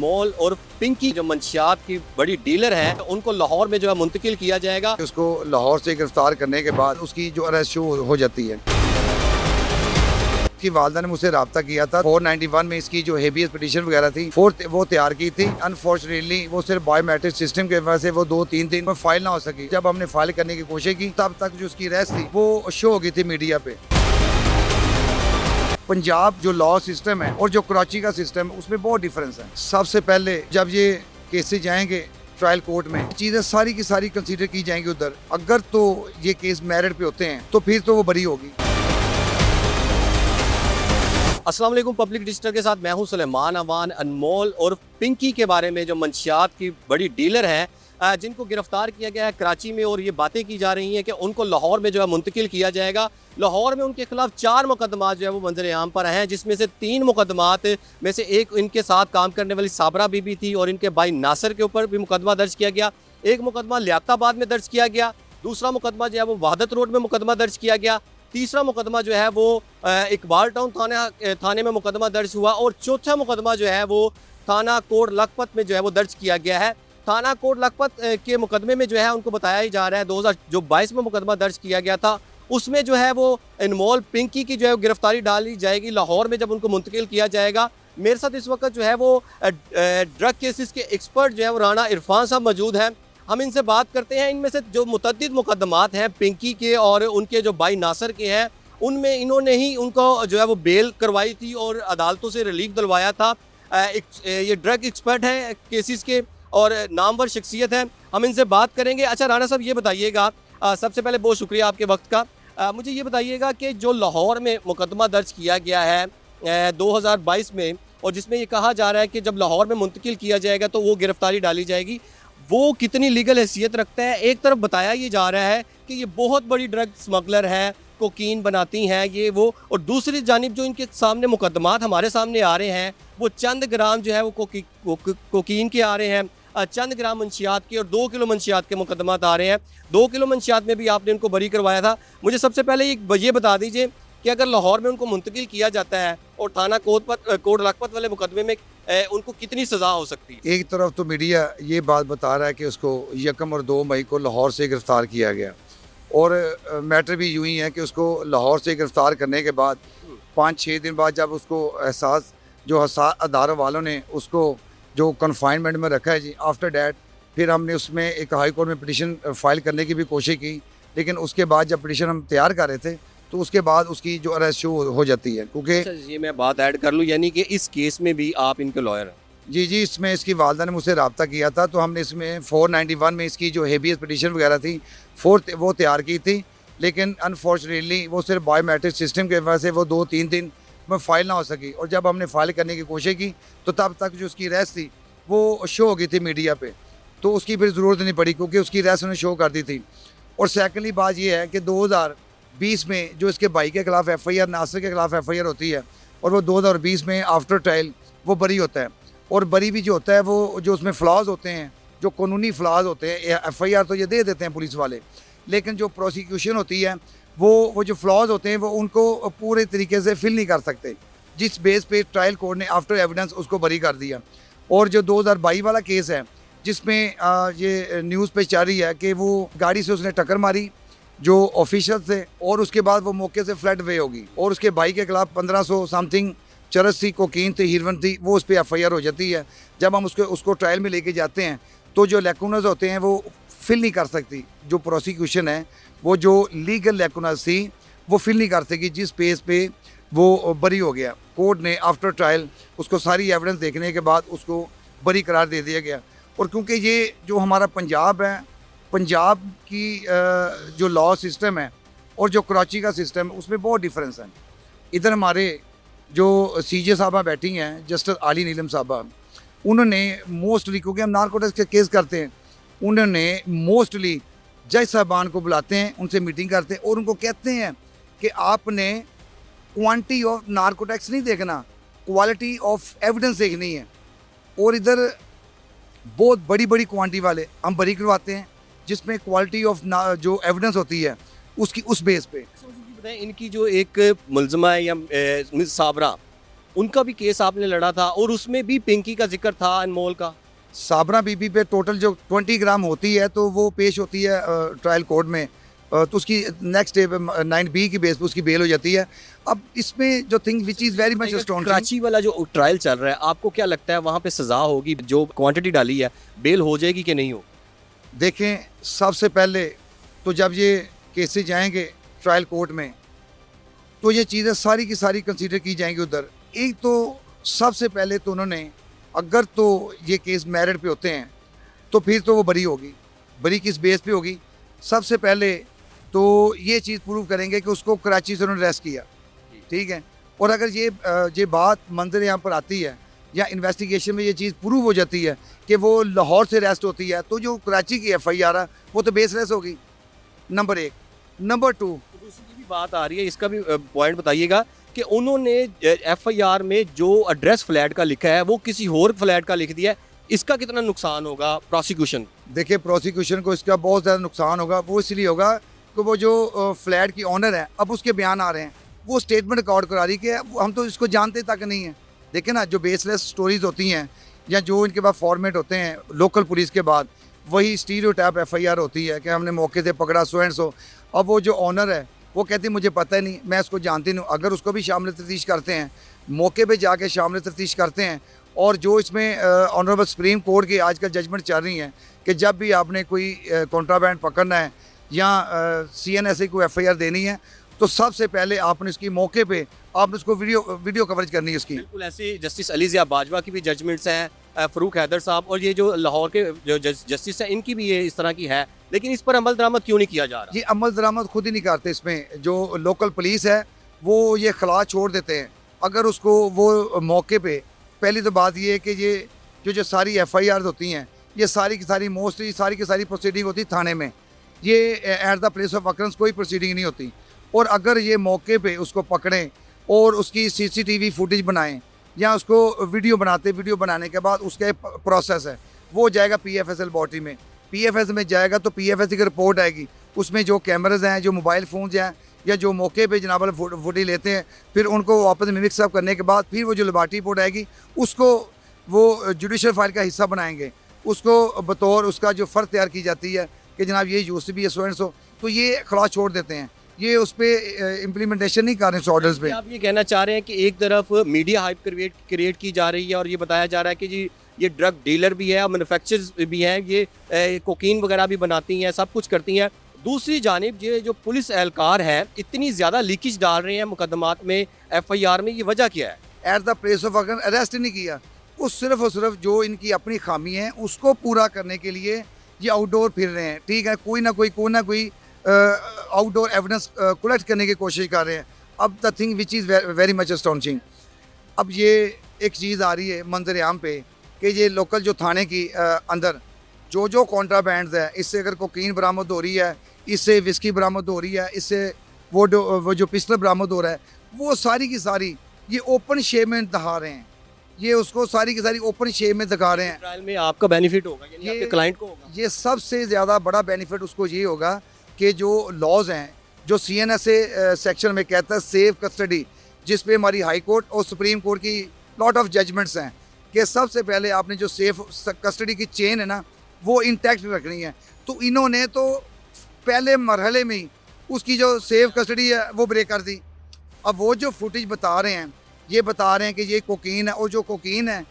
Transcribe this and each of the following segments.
अनमोल और पिंकी जो मंशियात की बड़ी डीलर हैं उनको लाहौर में जो है मुंतकिल किया जाएगा। उसको लाहौर से गिरफ्तार करने के बाद उसकी जो अरेस्ट हो जाती है। उसकी वालदा ने मुझसे रब्ता किया था। 491 में इसकी जो हेबियस पिटीशन वगैरह थी वो तैयार की थी। अनफॉर्चुनेटली वो सिर्फ बायोमेट्रिक सिस्टम की वजह से वो 2-3 दिन में फाइल ना हो सकी। जब हमने फाइल करने की कोशिश की तब तक जो उसकी अरेस्ट थी वो शो हो गई थी मीडिया पे। पंजाब जो लॉ सिस्टम है और जो कराची का सिस्टम है उसमें बहुत डिफरेंस है। सबसे पहले जब ये केसेस जाएंगे ट्रायल कोर्ट में, चीजें सारी की सारी कंसीडर की जाएंगी उधर। अगर तो ये केस मेरिट पे होते हैं तो फिर तो वो बरी होगी। अस्सलाम वालेकुम, पब्लिक डिजिटल के साथ मैं हूं सुलेमान अवान। अनमोल और पिंकी के बारे में जो मंशियात की बड़ी डीलर हैं जिनको गिरफ्तार किया गया है कराची में, और ये बातें की जा रही हैं कि उनको लाहौर में जो है मुंतकिल किया जाएगा। लाहौर में उनके खिलाफ 4 मुकदमात जो है वो मंजर आम पर हैं, जिसमें से 3 मुकदमात में से एक इनके साथ काम करने वाली साबरा बीबी थी और इनके भाई नासिर के ऊपर भी मुकदमा दर्ज किया गया। एक मुकदमा लियाकताबाद में दर्ज किया गया। दूसरा मुकदमा जो है वो वहादत रोड में मुकदमा दर्ज किया गया। तीसरा मुकदमा जो है वो इकबाल टाउन थाने में मुकदमा दर्ज हुआ। और चौथा मुकदमा जो है वो थाना कोट लखपत में जो है वो दर्ज किया गया है। थाना कोट लखपत के मुकदमे में जो है उनको बताया ही जा रहा है 2022 में मुकदमा दर्ज किया गया था, उसमें जो है वो अनमोल पिंकी की जो है गिरफ्तारी डाली जाएगी लाहौर में जब उनको मुंतकिल किया जाएगा। मेरे साथ इस वक्त जो है वो ड्रग केसेस के एक्सपर्ट जो है वो राना इरफान साहब मौजूद हैं। हम इनसे बात करते हैं इनमें से जो मुतअद्दिद मुकदमात हैं पिंकी के और उनके जो भाई नासिर के हैं, उनमें इन्होंने ही उनको जो है वो बेल करवाई थी और अदालतों से रिलीफ दिलवाया था। ये ड्रग एक्सपर्ट हैं केसेस के और नामवर शख्सियत है, हम इनसे बात करेंगे। अच्छा राना साहब, ये बताइएगा, सबसे पहले बहुत शुक्रिया आपके वक्त का। मुझे ये बताइएगा कि जो लाहौर में मुकदमा दर्ज किया गया है 2022 में, और जिसमें ये कहा जा रहा है कि जब लाहौर में मुंतकिल किया जाएगा तो वो गिरफ्तारी डाली जाएगी, वो कितनी लीगल हैसियत रखता है? एक तरफ बताया ये जा रहा है कि ये बहुत बड़ी ड्रग स्मगलर है, कोकीन बनाती हैं ये वो, और दूसरी जानिब जो इनके सामने मुकदमात हमारे सामने आ रहे हैं वो चंद ग्राम जो है वो कोकीन के आ रहे हैं, चंद ग्राम मंशियात के, और 2 किलो मंशियात के मुकदमात आ रहे हैं। 2 किलो मंशियात में भी आपने उनको बरी करवाया था। मुझे सबसे पहले ये बता दीजिए कि अगर लाहौर में उनको मुंतकिल किया जाता है और थाना कोट लखपत वाले मुकदमे में उनको कितनी सज़ा हो सकती है? एक तरफ तो मीडिया ये बात बता रहा है कि उसको 1 और 2 मई को लाहौर से गिरफ्तार किया गया, और मैटर भी यूँ ही है कि उसको लाहौर से गिरफ्तार करने के बाद 5-6 दिन बाद जब उसको अदारों वालों ने उसको जो कन्फाइनमेंट में रखा है जी, आफ्टर डैट फिर हमने उसमें एक हाई कोर्ट में पिटीशन फाइल करने की भी कोशिश की, लेकिन उसके बाद जब पिटीशन हम तैयार कर रहे थे तो उसके बाद उसकी जो अरेस्ट हो जाती है। क्योंकि ये मैं बात ऐड कर लूँ, यानी कि इस केस में भी आप इनके लॉयर हैं? जी, इसमें इसकी वालदा ने मुझसे रब्ता किया था, तो हमने इसमें 491 में इसकी जो हेबियस पिटीशन वगैरह थी वो तैयार की थी, लेकिन अनफॉर्चुनेटली वो सिर्फ बायोमेट्रिक सिस्टम की वजह से वो 2-3 दिन में फाइल ना हो सकी। और जब हमने फाइल करने की कोशिश की तो तब तक जो उसकी अरेस्ट थी वो शो हो गई थी मीडिया पे, तो उसकी फिर ज़रूरत नहीं पड़ी क्योंकि उसकी अरेस्ट उन्होंने शो कर दी थी। और सेकेंडली बात ये है कि 2020 में जो इसके भाई के खिलाफ FIR, नासिर के खिलाफ FIR होती है, और वो 2020 में आफ्टर ट्रायल वो बरी होता है। और बरी भी जो होता है वो जो उसमें फ्लॉज होते हैं, जो कानूनी फ्लॉज होते हैं, FIR तो ये दे देते हैं पुलिस वाले, लेकिन जो प्रोसिक्यूशन होती है वो जो फ्लॉज होते हैं वो उनको पूरे तरीके से फिल नहीं कर सकते, जिस बेस पे ट्रायल कोर्ट ने आफ्टर एविडेंस उसको बरी कर दिया। और जो 2022 वाला केस है जिसमें ये न्यूज़ पे चल रही है कि वो गाड़ी से उसने टक्कर मारी जो ऑफिशियल थे, और उसके बाद वो मौके से फ्लड वे होगी, और उसके भाई के खिलाफ 1500 समथिंग चरस थी, कोकीन थी, हीरोइन थी, वो उस पर FIR हो जाती है। जब हम उसको ट्रायल में लेके जाते हैं तो जो लैकुनस होते हैं वो फिल नहीं कर सकती, जो प्रोसिक्यूशन है वो जो लीगल लैकुनस थी वो फिल नहीं कर सकी, जिस पेस पे वो बरी हो गया। कोर्ट ने आफ्टर ट्रायल उसको सारी एविडेंस देखने के बाद उसको बरी करार दे दिया गया। और क्योंकि ये जो हमारा पंजाब है, पंजाब की जो लॉ सिस्टम है और जो कराची का सिस्टम है उसमें बहुत डिफरेंस है। इधर हमारे जो CJ साहबा बैठी हैं, जस्टिस आली नीलम साहबा, उन्होंने मोस्टली, क्योंकि हम नारकोटिक्स के केस करते हैं, उन्होंने मोस्टली जज साहबान को बुलाते हैं, उनसे मीटिंग करते हैं और उनको कहते हैं कि आपने क्वांटिटी ऑफ नारकोटिक्स नहीं देखना, क्वालिटी ऑफ एविडेंस देखनी है। और इधर बहुत बड़ी बड़ी क्वांटिटी वाले हम बरी करवाते हैं, जिसमें क्वालिटी ऑफ जो एविडेंस होती है उसकी उस बेस पे। इनकी जो एक मुलजमा है या मिस साबरा, उनका भी केस आपने लड़ा था और उसमें भी पिंकी का जिक्र था, अनमोल का। साबरा बीबी पे टोटल जो 20 ग्राम होती है तो वो पेश होती है ट्रायल कोर्ट में, तो उसकी नेक्स्ट डे 9B की बेस पे उसकी बेल हो जाती है। अब इसमें जो thing which is very much strong, Karachi वाला जो ट्रायल चल रहा है, आपको क्या लगता है वहाँ पे सजा होगी? जो क्वांटिटी डाली है, बेल हो जाएगी कि नहीं हो? देखें सबसे पहले तो जब ये केसेस जाएंगे ट्रायल कोर्ट में तो ये चीज़ें सारी की सारी कंसीडर की जाएंगी उधर। एक तो सबसे पहले तो उन्होंने, अगर तो ये केस मेरिट पे होते हैं तो फिर तो वो बरी होगी। बरी किस बेस पे होगी? सबसे पहले तो ये चीज़ प्रूव करेंगे कि उसको कराची से उन्होंने अरेस्ट किया, ठीक है। और अगर ये बात मंजर यहाँ पर आती है या इन्वेस्टिगेशन में ये चीज़ प्रूव हो जाती है कि वो लाहौर से अरेस्ट होती है, तो जो कराची की FIR है वो तो बेसलेस होगी, नंबर 1। नंबर 2, दूसरी भी बात आ रही है, इसका भी पॉइंट बताइएगा कि उन्होंने FIR में जो एड्रेस फ्लैट का लिखा है वो किसी और फ्लैट का लिख दिया है। इसका कितना नुकसान होगा प्रोसिक्यूशन? देखिए प्रोसिक्यूशन को इसका बहुत ज़्यादा नुकसान होगा। वो इसलिए होगा कि वो जो फ्लैट की ऑनर है, अब उसके बयान आ रहे हैं, वो स्टेटमेंट रिकॉर्ड करा रही कि हम तो इसको जानते तक नहीं है। देखिए ना, जो बेसलेस स्टोरीज होती हैं या जो इनके बाद फॉर्मेट होते हैं लोकल पुलिस के बाद, वही स्टीरियोटाइप FIR होती है कि हमने मौके से पकड़ा सो एंड सो। अब वो जो ऑनर है वो कहती मुझे पता ही नहीं, मैं इसको जानती नहीं। अगर उसको भी शामिल तफ्तीश करते हैं, मौके पे जाके शामिल तफ्तीश करते हैं, और जो इसमें ऑनरेबल सुप्रीम कोर्ट की आजकल जजमेंट चल रही हैं कि जब भी आपने कोई कॉन्ट्राबैंड पकड़ना है या CNSA को FIR देनी है तो सबसे पहले आपने इसकी मौके पे आपने उसको वीडियो कवरेज करनी है इसकी। बिल्कुल ऐसे जस्टिस अली ज़िया बाजवा की भी जजमेंट्स हैं, फ़रूक हैदर साहब और ये जो लाहौर के जो जस्टिस हैं, इनकी भी ये इस तरह की है, लेकिन इस पर अमल दरामद क्यों नहीं किया जा रहा? ये अमल दरामद खुद ही नहीं करते। इसमें जो लोकल पुलिस है वो ये खला छोड़ देते हैं। अगर उसको वो मौके पे, पहली तो बात ये है कि ये जो सारी FIR होती हैं, ये सारी की सारी मोस्टली सारी की सारी प्रोसीडिंग होती थाने में। ये at the place of occurrence कोई प्रोसीडिंग नहीं होती। और अगर ये मौके पे उसको पकड़ें और उसकी CCTV फुटेज बनाएं या उसको वीडियो बनाने के बाद उसका एक प्रोसेस है, वो जाएगा PFS लेबॉर्ट्री में। PFS में जाएगा तो PFS की रिपोर्ट आएगी, उसमें जो कैमराज हैं, जो मोबाइल फ़ोन्स हैं या जो मौके पे जनाब फुटेज लेते हैं, फिर उनको वापस मिक्स अप करने के बाद फिर वो जो लेबॉर्ट्री रिपोर्ट आएगी उसको वो जुडिशल फाइल का हिस्सा बनाएंगे। उसको बतौर उसका जो फ़र्ज तैयार की जाती है कि जनाब ये यूसी भी है सो एंड सो, तो ये खलास छोड़ देते हैं। ये उस पर इम्प्लीमेंटेशन नहीं कर रहे ऑर्डर्स पे। आप ये कहना चाह रहे हैं कि एक तरफ मीडिया हाइप क्रिएट की जा रही है और ये बताया जा रहा है कि जी ये ड्रग डीलर भी है और मैन्युफैक्चरर्स भी हैं, ये कोकीन वगैरह भी बनाती हैं, सब कुछ करती हैं। दूसरी जानिब ये जो पुलिस एहलकार है इतनी ज़्यादा लीकेज डाल रहे हैं मुकदमात में, FIR में, ये वजह क्या है? एट द प्लेस ऑफ अगर अरेस्ट नहीं किया, वो सिर्फ और सिर्फ जो इनकी अपनी खामी है उसको पूरा करने के लिए ये आउटडोर फिर रहे हैं, ठीक है। कोई ना कोई आउटडोर एविडेंस कलेक्ट करने की कोशिश कर रहे हैं। अब the thing which is very much astonishing, अब ये एक चीज़ आ रही है मंजर आम पे कि ये लोकल जो थाने की अंदर जो कॉन्ट्राबैंड्स है, इससे अगर कोकीन बरामद हो रही है, इससे विस्की बरामद हो रही है, इससे वो जो पिस्टल बरामद हो रहा है, वो सारी की सारी ये ओपन शेप में दिखा रहे हैं। ये उसको सारी की सारी ओपन शेप में दिखा रहे हैं। ट्रायल में आपका बेनिफिट होगा, यानी आपके क्लाइंट को होगा। ये सबसे ज़्यादा बड़ा बेनिफिट उसको ये होगा कि जो लॉज हैं, जो CNSA सेक्शन में कहता है सेफ कस्टडी, जिस पे हमारी हाई कोर्ट और सुप्रीम कोर्ट की लॉट ऑफ जजमेंट्स हैं कि सबसे पहले आपने जो सेफ कस्टडी की चेन है ना, वो इंटैक्ट रखनी है। तो इन्होंने तो पहले मरहले में ही उसकी जो सेफ कस्टडी है वो ब्रेक कर दी। अब वो जो फुटेज बता रहे हैं, ये बता रहे हैं कि ये कोकीन है, और जो कोकीन है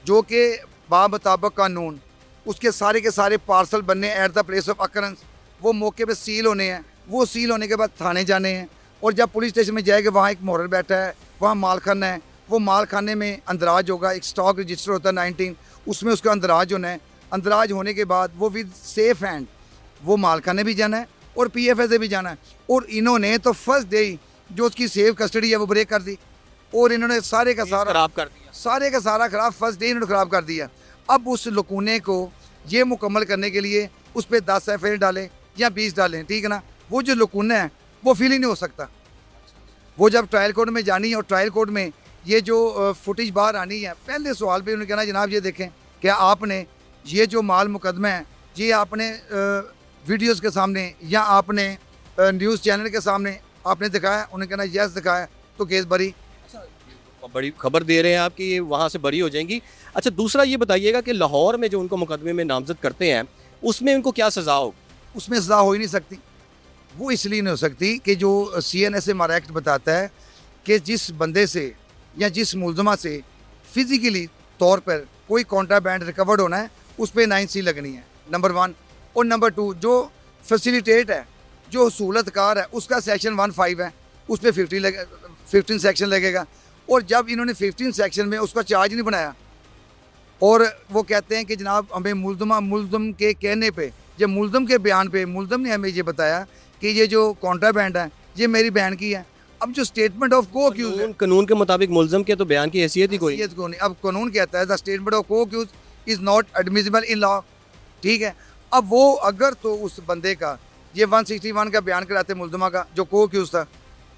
जो कि बामुताबिक कानून उसके सारे के सारे पार्सल बनने at the place of occurrence, वो मौके पे सील होने हैं। वो सील होने के बाद थाने जाने हैं, और जब पुलिस स्टेशन में जाएगा वहाँ एक मोहर बैठा है, वहाँ मालखाना है, वो मालखाने में अंदराज होगा, एक स्टॉक रजिस्टर होता है 19, उसमें उसका अंदराज होना है। अंदराज होने के बाद वो विद सेफ हैंड वो मालखाने भी जाना है और PFS भी जाना है। और इन्होंने तो फर्स्ट डे ही जो उसकी सेफ कस्टडी है वो ब्रेक कर दी, और इन्होंने सारे का सारा खराब कर दिया, सारे का सारा खराब फर्स्ट डे इन्होंने ख़राब कर दिया। अब उस लकूने को ये मुकम्मल करने के लिए उस पर 10 FIR डालें या 20 डालें, ठीक है ना, वो जो लकूना है वो फिल ही नहीं हो सकता। वो जब ट्रायल कोर्ट में जानी है और ट्रायल कोर्ट में ये जो फुटेज बाहर आनी है, पहले सवाल पे उन्होंने कहना जनाब ये देखें क्या आपने ये जो माल मुकदमा है ये आपने वीडियोस के सामने या आपने न्यूज़ चैनल के सामने आपने दिखाया? उन्होंने कहना यस दिखाया, तो केस भरी। बड़ी खबर दे रहे हैं आप कि ये वहाँ से बरी हो जाएंगी। अच्छा, दूसरा ये बताइएगा कि लाहौर में जो उनको मुकदमे में नामजद करते हैं उसमें उनको क्या सज़ा हो? उसमें सजा हो ही नहीं सकती। वो इसलिए नहीं हो सकती कि जो CNS हमारा एक्ट बताता है कि जिस बंदे से या जिस मुलजमा से फिजिकली तौर पर कोई कॉन्ट्राबैंड रिकवर्ड होना है उस पर 9C लगनी है, नंबर 1। और नंबर 2, जो फैसिलिटेट है, जो सहूलतकार है, उसका सेक्शन 15 है, उस पर 15 सेक्शन लगेगा। और जब इन्होंने 15 सेक्शन में उसका चार्ज नहीं बनाया और वो कहते हैं कि जनाब हमें मुलजम के कहने पे, जब मुलजम के बयान पे मुलजम ने हमें ये बताया कि ये जो कॉन्ट्राबैंड है ये मेरी बहन की है। अब जो स्टेटमेंट ऑफ को अक्यूज है, कानून के मुताबिक मुलजम के तो बयान की हैसियत ही कोई हैसियत को नहीं। अब कानून कहता है द स्टेटमेंट ऑफ को accused is not admissible in law, ठीक है। अब वो अगर तो उस बंदे का ये 161 का बयान कराते मुलजमा का जो को अक्यूज था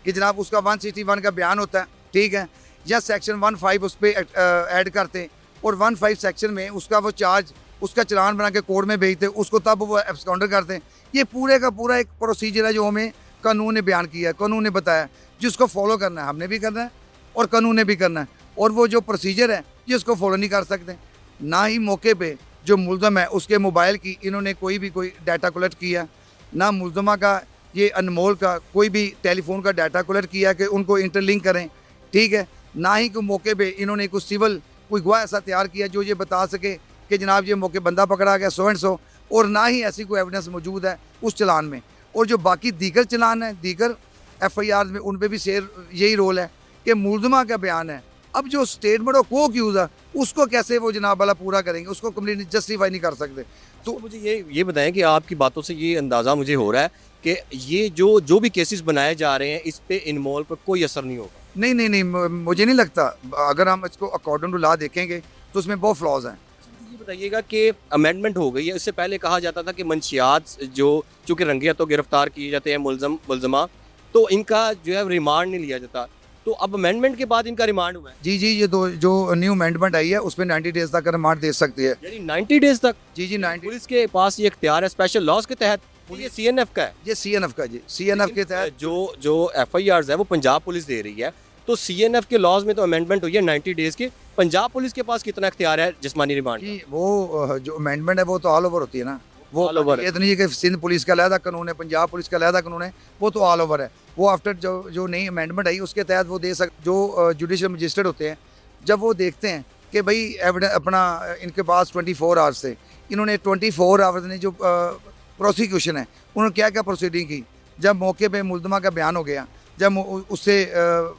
कि जनाब उसका 161 का बयान होता है, ठीक है, या सेक्शन 15 उस पर ऐड करते और 15 सेक्शन में उसका वो चार्ज, उसका चलान बना के कोर्ट में भेजते, उसको तब वो एब्सकॉन्डर करते। ये पूरे का पूरा एक प्रोसीजर है जो हमें कानून ने बयान किया है, कानून ने बताया, जिसको फॉलो करना है हमने भी करना है और कानून ने भी करना है। और वो जो प्रोसीजर है जिसको फॉलो नहीं कर सकते। ना ही मौके पे जो मुलजम है उसके मोबाइल की इन्होंने कोई डाटा कलेक्ट किया, ना मुलजमा का ये अनमोल का कोई भी टेलीफोन का डाटा कलेक्ट किया कि उनको इंटरलिंक करें, ठीक है। ना ही कोई मौके पे इन्होंने कुछ सिविल कोई गवाह ऐसा तैयार किया जो ये बता सके कि जनाब ये मौके बंदा पकड़ा गया सो एंड सो, और ना ही ऐसी कोई एविडेंस मौजूद है उस चलान में। और जो बाकी दीगर चलान है, दीगर FIR में, उन पर भी शेर यही रोल है कि मुलजमा का बयान है। अब जो स्टेटमेंट ऑफ को अक्यूज है उसको कैसे वो जनाब वाला पूरा करेंगे, उसको कंप्लीट जस्टिफाई नहीं कर सकते। तो मुझे ये बताएं कि आपकी बातों से ये अंदाज़ा मुझे हो रहा है कि ये जो भी केसेस बनाए जा रहे हैं इस पे इनमोल पर कोई असर नहीं होगा। नहीं, मुझे नहीं लगता। अगर हम इसको अकॉर्डिंग टू लॉ देखेंगे तो उसमें बहुत फ्लॉज हैं। ये बताइएगा कि अमेंडमेंट हो गई है, इससे पहले कहा जाता था कि मंशियात जो चूँकि रंगे हाथों गिरफ्तार किए जाते हैं मुलजमा, तो इनका जो है रिमांड नहीं लिया जाता। तो अब अमेंडमेंट के बाद इनका रिमांड हुआ है। जी, ये जो न्यू अमेंडमेंट आई है उसमें 90 डेज तक रिमांड दे सकती है। यानी 90 डेज तक? जी 90। पुलिस के पास ये इख्तियार है स्पेशल लॉज के तहत। ये CNF का है? ये CNF का जी, CNF के तहत जो FIRs है वो पंजाब पुलिस दे रही है, तो CNF के लॉज में तो अमेंडमेंट हुई है 90 डेज के। पंजाब पुलिस के पास कितना इख्तियार है जिस्मानी रिमांड? जी वो जो अमेंडमेंट है वो तो ऑल ओवर होती है ना, वो ऑल ओवर ये तो नहीं है कि सिंध पुलिस का अलहदा कानून है, पंजाब पुलिस का अलहदा कानून है, वो तो ऑल ओवर है। वो आफ्टर जो नई अमेंडमेंट आई उसके तहत वो दे जो जुडिशल मजिस्ट्रेट होते हैं, जब वो देखते हैं कि भाई एविडेंस अपना इनके पास 24 आवर्स से, इन्होंने 24 आवर्स ने जो प्रोसिक्यूशन है उन्होंने क्या क्या प्रोसीडिंग की। जब मौके पे मुलजमा का बयान हो गया, जब उससे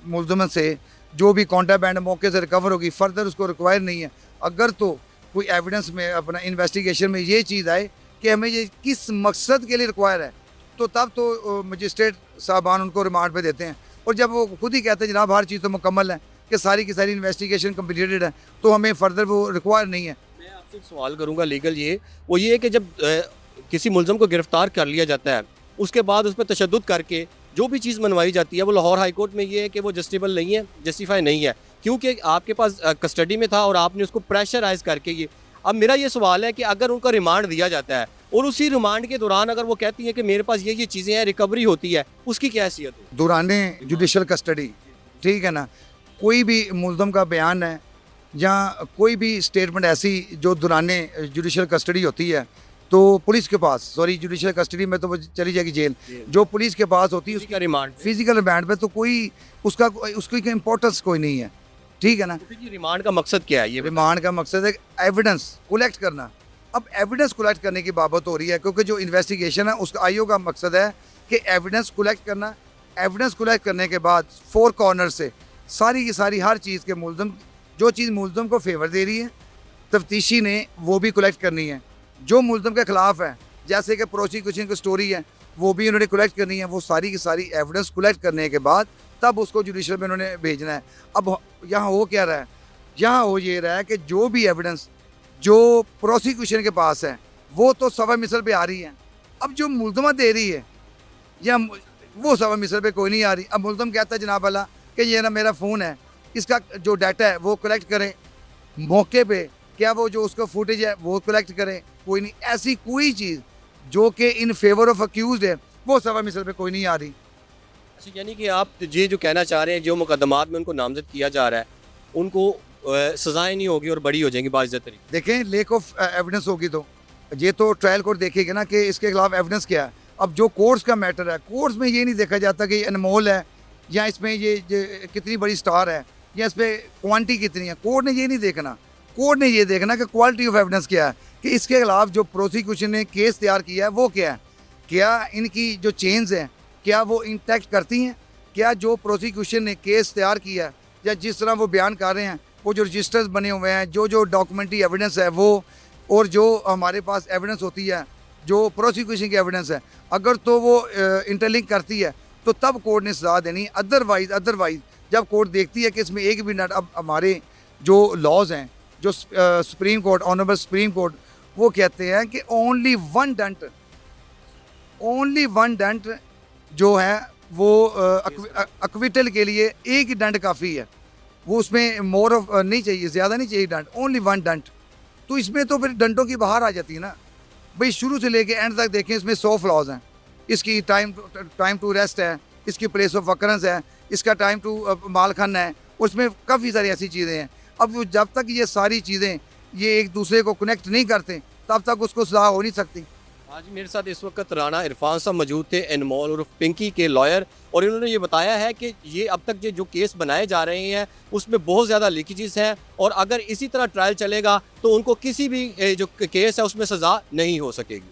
मुलजमन से जो भी कॉन्ट्राबैंड मौके से रिकवर होगी, फर्दर उसको रिक्वायर नहीं है। अगर तो कोई एविडेंस में अपना इन्वेस्टिगेशन में ये चीज़ आए कि हमें ये किस मकसद के लिए रिक्वायर है, तो तब तो मजिस्ट्रेट साहबान उनको रिमांड पे देते हैं। और जब वो खुद ही कहते हैं जनाब हर चीज़ तो मुकम्मल है कि सारी की सारी इन्वेस्टिगेशन कम्प्लीटेड है, तो हमें फर्दर वो रिक्वायर नहीं है। मैं आपसे एक सवाल करूंगा लीगल, ये है कि जब किसी मुलजम को गिरफ्तार कर लिया जाता है उसके बाद उस पर तशद्दुद करके जो भी चीज़ मनवाई जाती है वो लाहौर हाई कोर्ट में ये है कि वो जस्टिफाई नहीं है क्योंकि आपके पास कस्टडी में था और आपने उसको प्रेशराइज करके ये। अब मेरा ये सवाल है कि अगर उनका रिमांड दिया जाता है और उसी रिमांड के दौरान अगर वो कहती हैं कि मेरे पास ये चीज़ें हैं, रिकवरी होती है, उसकी क्या हैसियत है? दौराने जुडिशल कस्टडी, ठीक है ना, कोई भी मुलजम का बयान है या कोई भी स्टेटमेंट ऐसी जो दौराने जुडिशल कस्टडी होती है तो पुलिस के पास, सॉरी जुडिशल कस्टडी में तो वो चली जाएगी जेल, जो पुलिस के पास होती है उसका रिमांड फिजिकल रिमांड पे तो कोई उसकी इम्पोर्टेंस कोई नहीं है, ठीक है ना। तो रिमांड का मकसद क्या है? ये रिमांड का मकसद है एविडेंस कलेक्ट करना। अब एविडेंस कलेक्ट करने की बाबत हो रही है क्योंकि जो इन्वेस्टिगेशन है उसका आईओ का मकसद है कि एविडेंस कलेक्ट करना। एविडेंस कलेक्ट करने के बाद 4 कॉर्नर से सारी की सारी हर चीज़ के मुलजम, जो चीज़ मुलजम को फेवर दे रही है तफ्तीशी ने वो भी कलेक्ट करनी है। जो मुलजम के खिलाफ है जैसे कि प्रोसिक्यूशन की स्टोरी है वो भी उन्होंने कलेक्ट करनी है। वो सारी की सारी एविडेंस कलेक्ट करने के बाद तब उसको जुडिशल में उन्होंने भेजना है। अब यहाँ हो क्या रहा है, यहाँ हो ये रहा है कि जो भी एविडेंस जो प्रोसिक्यूशन के पास है वो तो सवा मिसल पे आ रही है। अब जो मुलजमा दे रही है या वो सवा मिसल पे कोई नहीं आ रही। अब मुलजम कहता है जनाब वाला कि ये ना मेरा फ़ोन है, इसका जो डाटा है वो कलेक्ट करें मौके पे, क्या वो जो उसका फुटेज है वो कलेक्ट करें, कोई नहीं। ऐसी कोई चीज़ जो कि इन फेवर ऑफ अक्यूज है वो सवा मिसल पे कोई नहीं आ रही। अच्छा, यानी कि आप ये जो कहना चाह रहे हैं जो मुकदमात में उनको नामजद किया जा रहा है उनको सजाएं नहीं होगी और बड़ी हो जाएंगी बाइज्जत तरीके देखें लेक ऑफ एविडेंस होगी तो ये तो ट्रायल कोर्ट देखेगी ना कि इसके खिलाफ एविडेंस क्या है। अब जो कोर्ट्स का मैटर है, कोर्ट्स में ये नहीं देखा जाता कि ये अनमोल है या इसमें ये कितनी बड़ी स्टार है या इस पर क्वांटिटी कितनी है। कोर्ट ने ये नहीं देखना, कोर्ट ने ये देखना कि क्वालिटी ऑफ एविडेंस क्या है, कि इसके खिलाफ जो प्रोसिक्यूशन ने केस तैयार किया है वो क्या है, क्या इनकी जो चेन्स हैं क्या वो इंटैक्ट करती हैं, क्या जो प्रोसिक्यूशन ने केस तैयार किया है या जिस तरह वो बयान कर रहे हैं वो जो रजिस्टर्स बने हुए हैं, जो डॉक्यूमेंट्री एविडेंस है वो, और जो हमारे पास एविडेंस होती है जो प्रोसिक्यूशन की एविडेंस है, अगर तो वो इंटरलिंक करती है तो तब कोर्ट ने सजा देनी। अदरवाइज जब कोर्ट देखती है कि इसमें एक भी नट, अब हमारे जो लॉज हैं, जो supreme court, honourable supreme court, वो कहते हैं कि ओनली वन डंट जो है वो अक्विटल के लिए एक ही डंट काफ़ी है, वो उसमें मोर ऑफ नहीं चाहिए, ज़्यादा नहीं चाहिए डंट, ओनली वन डंट। तो इसमें तो फिर डंटों की बाहर आ जाती है ना भाई। शुरू से लेके एंड तक देखें, इसमें 100 फ्लॉज हैं। इसकी टाइम टू रेस्ट है, इसकी प्लेस ऑफ वकरेंस है, इसका टाइम टू माल खाना है, उसमें काफ़ी सारी ऐसी चीज़ें हैं। अब जब तक ये सारी चीज़ें ये एक दूसरे को कनेक्ट नहीं करते तब तक उसको सजा हो नहीं सकती। आज मेरे साथ इस वक्त राना इरफान साहब मौजूद थे, अनमोल और पिंकी के लॉयर, और इन्होंने ये बताया है कि ये अब तक जो केस बनाए जा रहे हैं उसमें बहुत ज़्यादा लीकेजेस हैं और अगर इसी तरह ट्रायल चलेगा तो उनको किसी भी जो केस है उसमें सज़ा नहीं हो सकेगी।